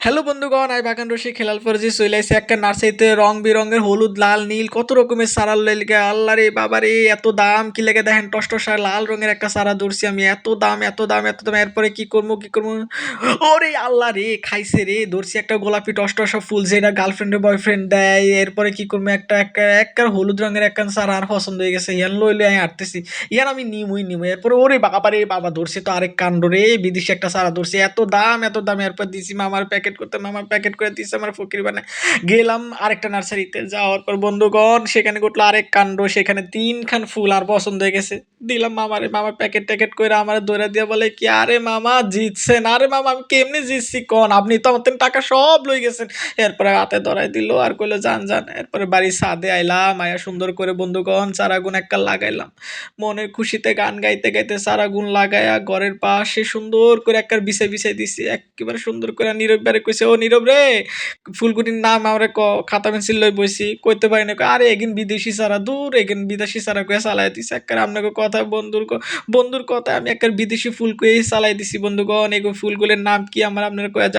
Hello বন্ধুগণ, আমি বাগান রসিক হেলাল ফরজি চলে আইছি একটা নার্সারিতে। রং বেরঙের হলুদ, লাল, নীল কত রকমের চারা লেগে। আল্লাহ রে বাবা রে, এত দাম কি লেগে দেখেন। টসটসা লাল রঙের একটা চারা ধরছি আমি। এত দাম, এত দাম, এত দাম। এরপরে কি করবো, কি করবো, ওরে আল্লাহ রে, খাইছে রে। ধরছি একটা গোলাপি টসটসা ফুল, যেটা গার্লফ্রেন্ডে বয়ফ্রেন্ড দেয়। এরপরে কি করবো, একটা একটা একটা হলুদ রঙের একটা চারা আর পছন্দ হয়ে গেছে। ইয়ান লইলে আমি হাঁটতেছি, ইয়ান আমি নিমুই নিমু। এরপরে ওরে বাবা রে বাবা, ধরছে তো আরেক কাণ্ড রে। বিদেশি একটা চারা ধরছে, এত দাম, এত দাম। এরপর দিছি মামার প্যাকেট করতে, মামার প্যাকেট করে দিচ্ছে আমার ফকির বানায়। গেলাম আরেকটা নার্সারিতে, যাওয়ার পর বন্ধুগণ সেখানে ঘটলো আরেক কাণ্ড। সেখানে 3 খান ফুল আর পছন্দ হয়ে গেছে। দিলাম মামারে, মামার প্যাকেট ট্যাকেট করে আমার দৌড়া দিয়ে বলে কি, আরে মামা জিতছেন। আরে মামা আমি কেমনি জিতছি কন, আপনি তো আমার থেকে টাকা সব লই গেছেন। এরপরে হাতে ধরাই দিল আর কইলো যান যান। এরপরে বাড়ির ছাদে আইলাম, আয়া সুন্দর করে বন্ধুগণ চারাগুন একটা লাগাইলাম। মনের খুশিতে গান গাইতে গাইতে চারাগুন লাগায়া ঘরের পাশে সুন্দর করে একটা বিছাই বিছাই দিছি। একেবারে সুন্দর করে নীরব বারে কইছে, ও নীরব রে, ফুলকুটির নাম আমারে ক। খাতা পেন্সিল লই বইছি, কইতে পারি না। আরে এগিন বিদেশি চারা, দূর এগিন বিদেশি চারা কয়ে চালাই দিছে। একেবারে আপনাকে কথা বন্ধুর কথা আমি একটা বিদেশি ফুল কয়ে চালাই দিছি বন্ধুগণ। এগো ফুলগুলোর নাম কি আমার আপনার কয়ে